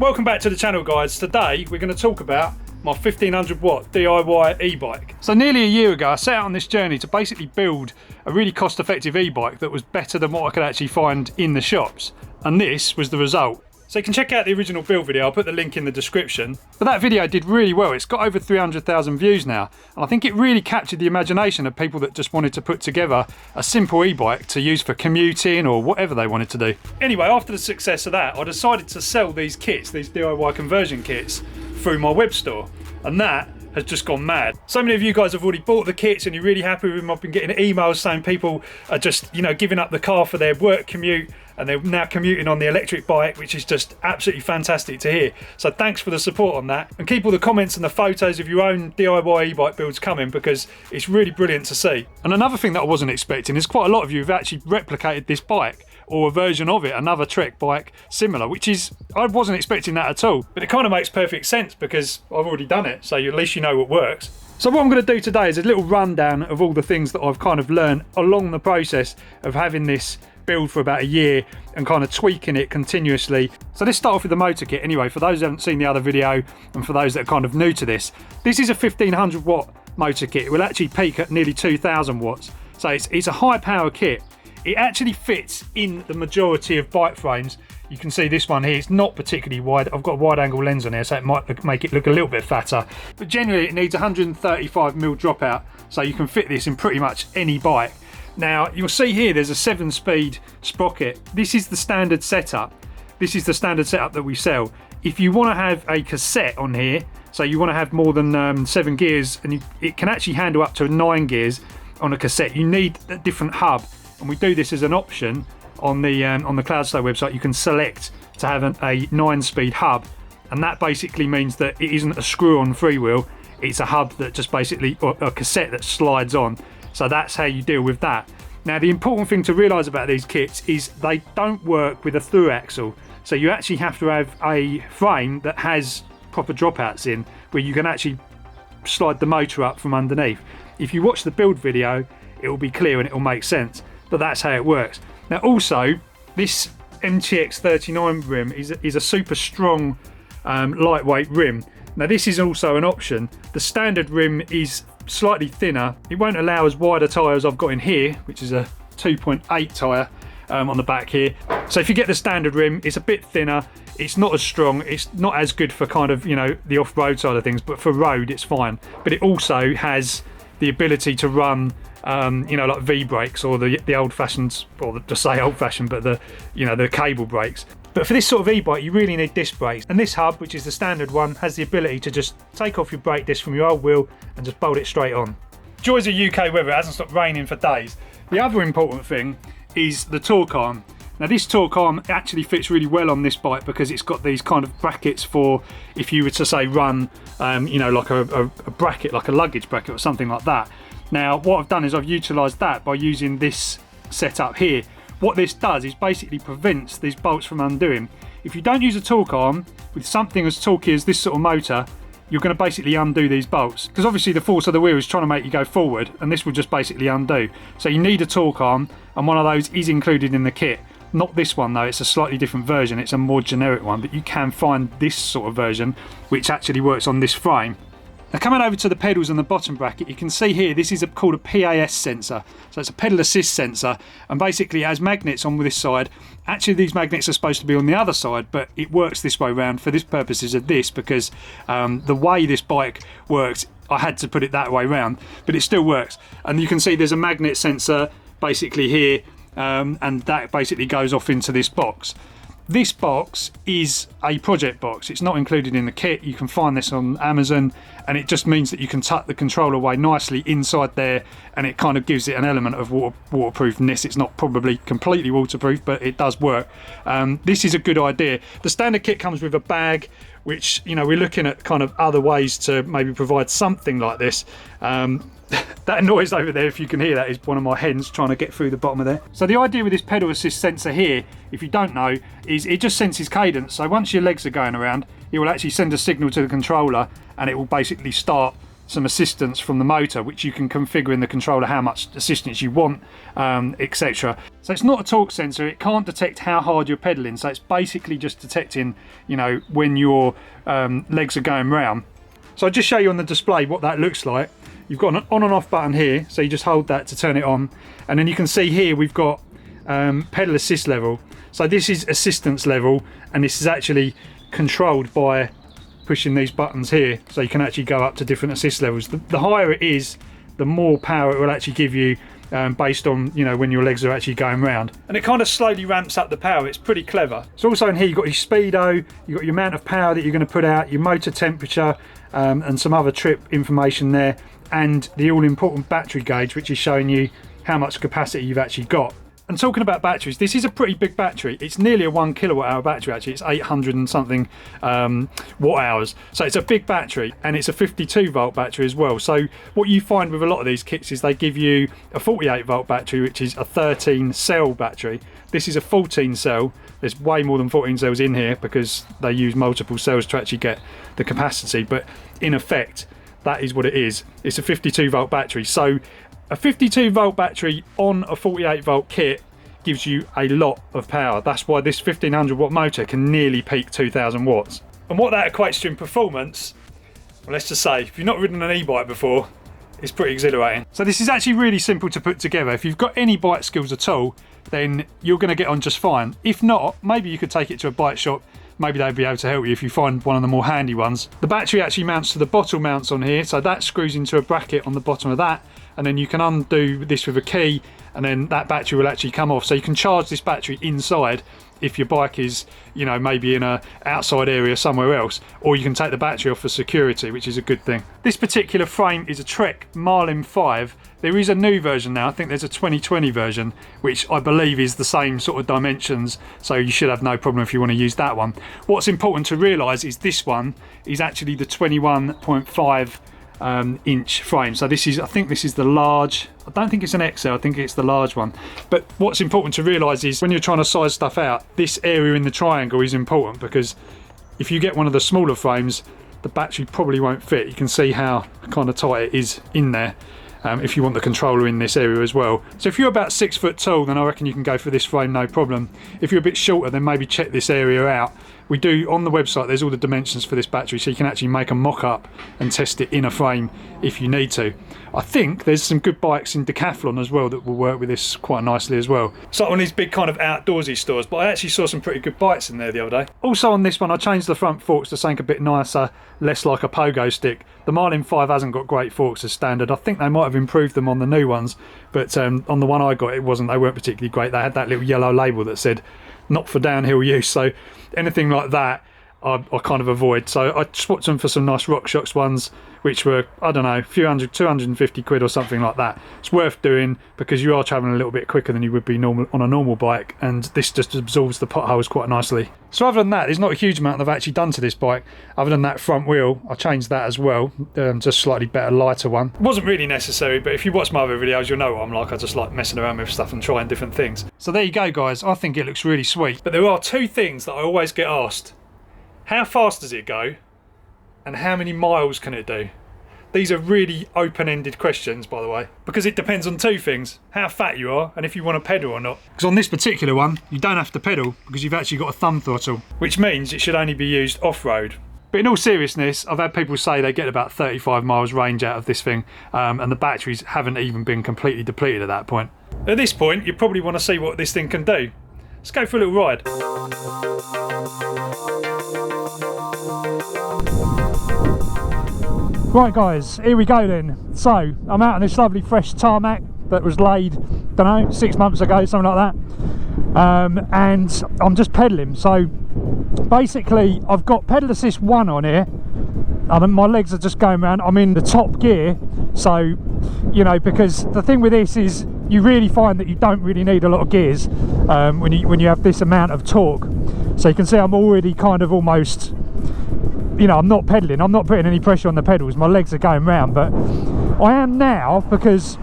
Welcome back to the channel, guys. Today we're going to talk about my 1500 watt DIY e-bike. So nearly a year ago I set out on this journey to basically build a really cost-effective e-bike that was better than what I could actually find in the shops, and this was the result. So you can check out the original build video, I'll put the link in the description. But that video did really well. It's got over 300,000 views now, and I think it really captured the imagination of people that just wanted to put together a simple e-bike to use for commuting or whatever they wanted to do. Anyway, after the success of that, I decided to sell these kits, these DIY conversion kits, through my web store, and that has just gone mad. So many of you guys have already bought the kits and you're really happy with them. I've been getting emails saying people are just, giving up the car for their work commute, and they're now commuting on the electric bike, which is just absolutely fantastic to hear. So thanks for the support on that, and keep all the comments and the photos of your own DIY e-bike builds coming, because it's really brilliant to see. And another thing that I wasn't expecting is quite a lot of you have actually replicated this bike or a version of it, another Trek bike similar, which is, I wasn't expecting that at all, but it kind of makes perfect sense because I've already done it, so at least you know what works. So what I'm going to do today is a little rundown of all the things that I've kind of learned along the process of having this build for about a year and kind of tweaking it continuously. So let's start off with the motor kit anyway. For those who haven't seen the other video, and for those that are kind of new to this is a 1500 watt motor kit. It will actually peak at nearly 2000 watts. So it's a high power kit. It actually fits in the majority of bike frames. You can see this one here, it's not particularly wide. I've got a wide angle lens on here, so it might make it look a little bit fatter. But generally it needs 135mm dropout, so you can fit this in pretty much any bike. Now, you'll see here there's a 7-speed sprocket. This is the standard setup. This is the standard setup that we sell. If you want to have a cassette on here, so you want to have more than 7 gears, and it can actually handle up to 9 gears on a cassette, you need a different hub. And we do this as an option on the Cloudstone website. You can select to have a 9-speed hub, and that basically means that it isn't a screw-on freewheel. It's a hub that just basically, or a cassette that slides on. So that's how you deal with that. Now, the important thing to realise about these kits is they don't work with a through axle. So you actually have to have a frame that has proper dropouts in, where you can actually slide the motor up from underneath. If you watch the build video, it will be clear and it will make sense. But that's how it works. Now, also, this MTX 39 rim is a super strong, lightweight rim. Now, this is also an option. The standard rim is slightly thinner. It won't allow as wide a tyre as I've got in here, which is a 2.8 tyre on the back here. So if you get the standard rim, it's a bit thinner. It's not as strong. It's not as good for kind of, the off-road side of things, but for road, it's fine. But it also has the ability to run, like V-brakes, or the old-fashioned, or to say old-fashioned, but the cable brakes. But for this sort of e-bike, you really need disc brakes. And this hub, which is the standard one, has the ability to just take off your brake disc from your old wheel and just bolt it straight on. Joys of UK weather, it hasn't stopped raining for days. The other important thing is the torque arm. Now, this torque arm actually fits really well on this bike because it's got these kind of brackets for if you were to say run, like a bracket, like a luggage bracket or something like that. Now, what I've done is I've utilised that by using this setup here. What this does is basically prevents these bolts from undoing. If you don't use a torque arm with something as torquey as this sort of motor, you're going to basically undo these bolts, because obviously the force of the wheel is trying to make you go forward, and this will just basically undo. So you need a torque arm, and one of those is included in the kit. Not this one though, it's a slightly different version. It's a more generic one, but you can find this sort of version which actually works on this frame. Now, coming over to the pedals and the bottom bracket, you can see here this is called a PAS sensor. So it's a pedal assist sensor, and basically it has magnets on this side. Actually, these magnets are supposed to be on the other side, but it works this way around for this purposes of this, because the way this bike works, I had to put it that way around, but it still works. And you can see there's a magnet sensor basically here, and that basically goes off into this box. This box is a project box. It's not included in the kit. You can find this on Amazon, and it just means that you can tuck the controller away nicely inside there, and it kind of gives it an element of waterproofness. It's not probably completely waterproof, but it does work. This is a good idea. The standard kit comes with a bag, which, we're looking at kind of other ways to maybe provide something like this. That noise over there, if you can hear that, is one of my hens trying to get through the bottom of there. So the idea with this pedal assist sensor here, if you don't know, is it just senses cadence. So once your legs are going around, it will actually send a signal to the controller, and it will basically start some assistance from the motor, which you can configure in the controller how much assistance you want, etc. So it's not a torque sensor, it can't detect how hard you're pedaling, so it's basically just detecting, you know, when your legs are going round. So I'll just show you on the display what that looks like. You've got an on and off button here, so you just hold that to turn it on, and then you can see here we've got pedal assist level. So this is assistance level, and this is actually controlled by pushing these buttons here, so you can actually go up to different assist levels. The higher it is, the more power it will actually give you, based on, you know, when your legs are actually going round. And it kind of slowly ramps up the power. It's pretty clever. So also in here you've got your speedo, you've got your amount of power that you're going to put out, your motor temperature, and some other trip information there, and the all-important battery gauge, which is showing you how much capacity you've actually got. And talking about batteries, this is a pretty big battery. It's nearly a 1 kilowatt hour battery actually. It's 800 and something watt hours. So it's a big battery, and it's a 52 volt battery as well. So what you find with a lot of these kits is they give you a 48 volt battery, which is a 13 cell battery. This is a 14 cell. There's way more than 14 cells in here because they use multiple cells to actually get the capacity. But in effect, that is what it is. It's a 52 volt battery. So a 52 volt battery on a 48 volt kit gives you a lot of power. That's why this 1500 watt motor can nearly peak 2000 watts. And what that equates to in performance, well, let's just say, if you've not ridden an e-bike before, it's pretty exhilarating. So this is actually really simple to put together. If you've got any bike skills at all, then you're going to get on just fine. If not, maybe you could take it to a bike shop. Maybe they'd be able to help you if you find one of the more handy ones. The battery actually mounts to the bottle mounts on here, so that screws into a bracket on the bottom of that, and then you can undo this with a key, and then that battery will actually come off. So you can charge this battery inside if your bike is, you know, maybe in a outside area somewhere else, or you can take the battery off for security, which is a good thing. This particular frame is a Trek MARLIN 5. There is a new version now. I think there's a 2020 version, which I believe is the same sort of dimensions, so you should have no problem if you want to use that one. What's important to realise is this one is actually the 21.5 inch frame. So this is, I think this is the large. I don't think it's an XL, I think it's the large one. But what's important to realise is when you're trying to size stuff out, this area in the triangle is important, because if you get one of the smaller frames, the battery probably won't fit. You can see how kind of tight it is in there. If you want the controller in this area as well. So if you're about 6 foot tall, then I reckon you can go for this frame, no problem. If you're a bit shorter, then maybe check this area out. We do, on the website, there's all the dimensions for this battery, so you can actually make a mock-up and test it in a frame if you need to. I think there's some good bikes in Decathlon as well that will work with this quite nicely as well. It's like one of these big kind of outdoorsy stores, but I actually saw some pretty good bikes in there the other day. Also on this one, I changed the front forks to something a bit nicer, less like a pogo stick. The Marlin 5 hasn't got great forks as standard. I think they might have improved them on the new ones, but on the one I got, they weren't particularly great. They had that little yellow label that said not for downhill use, so anything like that I kind of avoid. So I swapped them for some nice RockShox ones, which were, I don't know, a few hundred, 250 quid or something like that. It's worth doing because you are travelling a little bit quicker than you would be normal on a normal bike, and this just absorbs the potholes quite nicely. So other than that, there's not a huge amount I've actually done to this bike. Other than that front wheel, I changed that as well, just slightly better, lighter one. It wasn't really necessary, but if you watch my other videos, you'll know what I'm like. I just like messing around with stuff and trying different things. So there you go, guys. I think it looks really sweet. But there are two things that I always get asked. How fast does it go? And how many miles can it do? These are really open-ended questions, by the way, because it depends on two things: how fat you are and if you want to pedal or not. Because on this particular one, you don't have to pedal because you've actually got a thumb throttle, which means it should only be used off-road. But in all seriousness, I've had people say they get about 35 miles range out of this thing, and the batteries haven't even been completely depleted at that point. At this point, you probably want to see what this thing can do. Let's go for a little ride. Right guys, here we go then. So, I'm out on this lovely fresh tarmac that was laid, don't know, 6 months ago, something like that. And I'm just pedalling. So, basically, I've got pedal assist 1 on here. And my legs are just going around. I'm in the top gear. So, you know, because the thing with this is you really find that you don't really need a lot of gears when you have this amount of torque. So you can see I'm already kind of almost, you know, I'm not pedaling, I'm not putting any pressure on the pedals, my legs are going round, but I am now because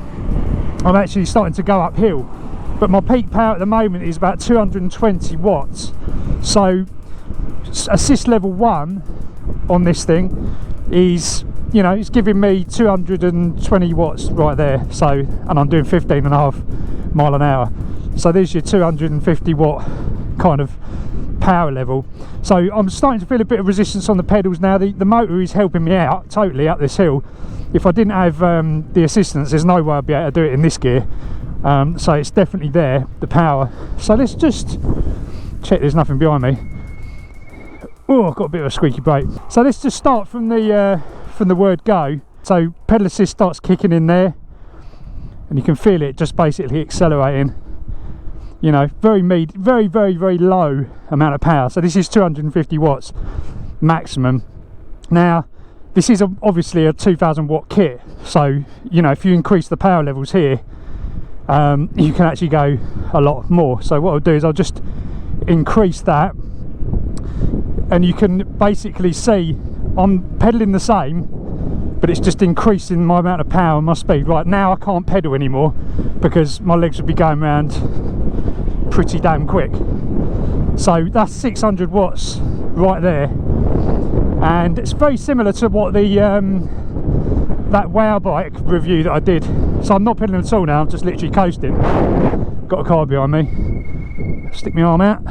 I'm actually starting to go uphill. But my peak power at the moment is about 220 watts. So assist level 1 on this thing is you know, it's giving me 220 watts right there. So, and I'm doing 15.5 mile an hour. So there's your 250 watt kind of power level. So I'm starting to feel a bit of resistance on the pedals now. The motor is helping me out totally up this hill. If I didn't have the assistance, there's no way I'd be able to do it in this gear. So it's definitely there, the power. So let's just check there's nothing behind me. Oh, I've got a bit of a squeaky brake. So let's just start from the word go. So pedal assist starts kicking in there, and you can feel it just basically accelerating. You know, very low amount of power. So this is 250 watts maximum. Now this is obviously a 2000 watt kit, so you know, if you increase the power levels here, you can actually go a lot more. So what I'll do is I'll just increase that, and you can basically see I'm pedaling the same, but it's just increasing my amount of power and my speed. Right now I can't pedal anymore because my legs would be going around pretty damn quick. So that's 600 watts right there, and it's very similar to what the that Wow bike review that I did. So I'm not pedaling at all now, I'm just literally coasting. Got a car behind me, stick my arm out.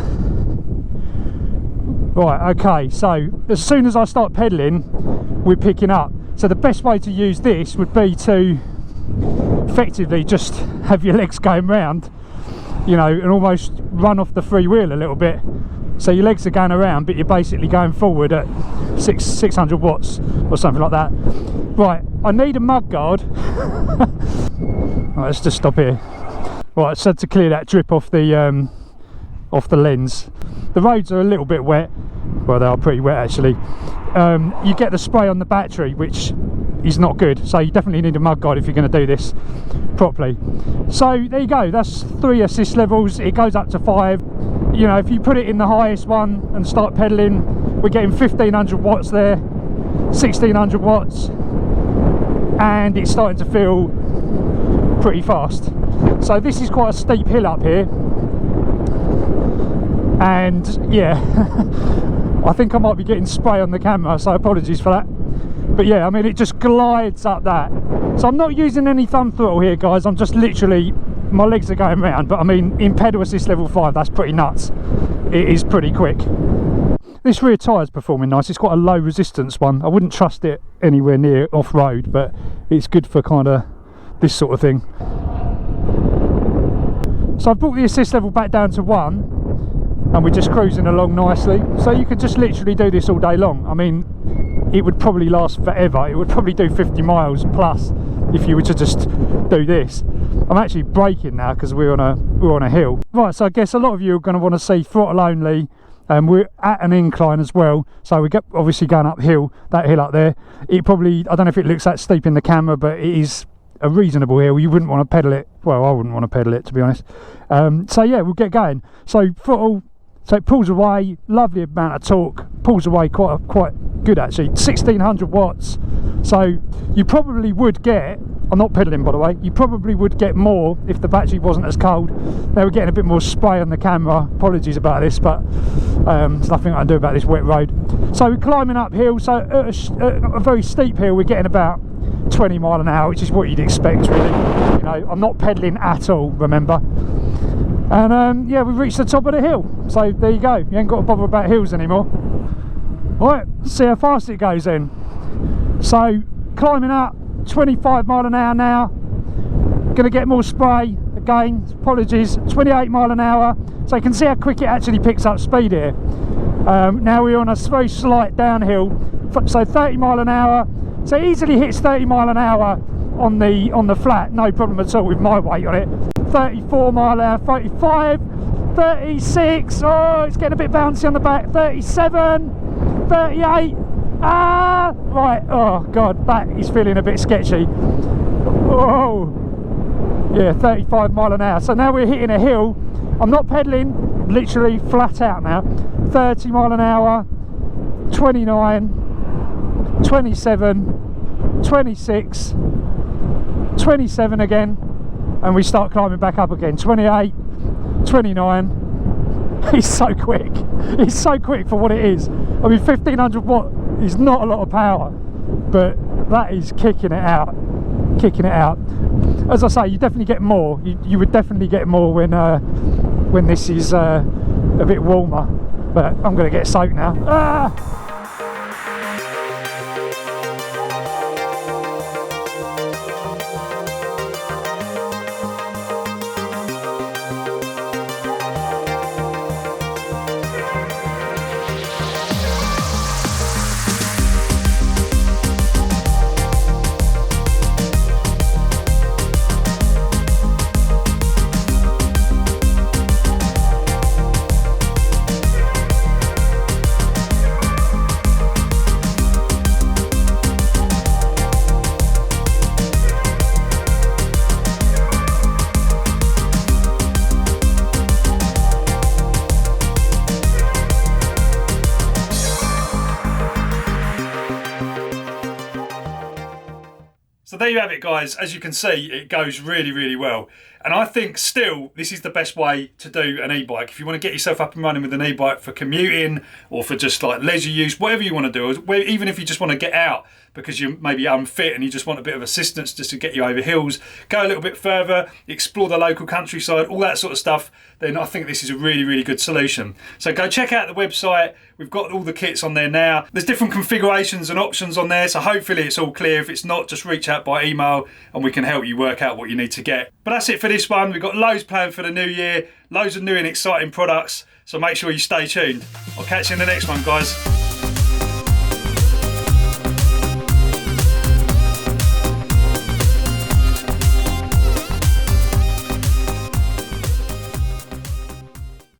Right, okay, so as soon as I start pedaling, we're picking up. So the best way to use this would be to effectively just have your legs going round, you know, and almost run off the free wheel a little bit. So your legs are going around, but you're basically going forward at 600 watts or something like that. Right, I need a mud guard. Right, let's just stop here. Right, so to clear that drip off the lens. The roads are a little bit wet. Well, they are pretty wet actually. You get the spray on the battery, which is not good, so you definitely need a mud guard if you're going to do this properly. So there you go, that's 3 assist levels. It goes up to 5. You know, if you put it in the highest one and start pedaling, we're getting 1500 watts there, 1600 watts, and it's starting to feel pretty fast. So this is quite a steep hill up here, and yeah, I think I might be getting spray on the camera, so apologies for that. But yeah, I mean, it just glides up that. So I'm not using any thumb throttle here, guys. I'm just literally, my legs are going round. But I mean, in pedal assist level 5, that's pretty nuts. It is pretty quick. This rear tyre's performing nice. It's quite a low resistance one. I wouldn't trust it anywhere near off-road, but it's good for kind of this sort of thing. So I've brought the assist level back down to 1, and we're just cruising along nicely. So you could just literally do this all day long. I mean, it would probably last forever. It would probably do 50 miles plus if you were to just do this. I'm actually braking now because we're on a hill. Right, so I guess a lot of you are going to want to see throttle only. We're at an incline as well, so we get obviously going uphill, that hill up there. It probably, I don't know if it looks that steep in the camera, but it is a reasonable hill. You wouldn't want to pedal it. Well, I wouldn't want to pedal it, to be honest. So yeah, we'll get going. So throttle, so it pulls away, lovely amount of torque, pulls away quite good actually, 1600 watts. So you probably would get, I'm not pedaling by the way, you probably would get more if the battery wasn't as cold. They were getting a bit more spray on the camera, apologies about this, but there's nothing I can do about this wet road. So we're climbing uphill, so at a very steep hill we're getting about 20 mile an hour, which is what you'd expect really. You know, I'm not pedaling at all, remember. And yeah, we've reached the top of the hill, so there you go, you ain't got to bother about hills anymore. Right, see how fast it goes then. So climbing up, 25 mile an hour now, gonna get more spray again, apologies, 28 mile an hour. So you can see how quick it actually picks up speed here. Now we're on a very slight downhill, so 30 mile an hour, so it easily hits 30 mile an hour on the flat, no problem at all with my weight on it. 34 mile an hour, 35, 36, oh, it's getting a bit bouncy on the back, 37, 38, right, oh god, that is feeling a bit sketchy. Oh, yeah, 35 mile an hour. So now we're hitting a hill. I'm not pedaling, literally flat out now. 30 mile an hour, 29, 27, 26, 27 again, and we start climbing back up again. 28, 29. It's so quick. It's so quick for what it is. I mean, 1500 watt is not a lot of power, but that is kicking it out. Kicking it out. As I say, you definitely get more. You would definitely get more when this is a bit warmer. But I'm going to get soaked now. Ah! So there you have it, guys. As you can see, it goes really, really well. And I think still this is the best way to do an e-bike. If you want to get yourself up and running with an e-bike for commuting or for just like leisure use, whatever you want to do, even if you just want to get out because you're maybe unfit and you just want a bit of assistance just to get you over hills, go a little bit further, explore the local countryside, all that sort of stuff, then I think this is a really, really good solution. So go check out the website. We've got all the kits on there now. There's different configurations and options on there, so hopefully it's all clear. If it's not, just reach out by email and we can help you work out what you need to get. But that's it for this one. We've got loads planned for the new year, loads of new and exciting products, so make sure you stay tuned. I'll catch you in the next one, guys.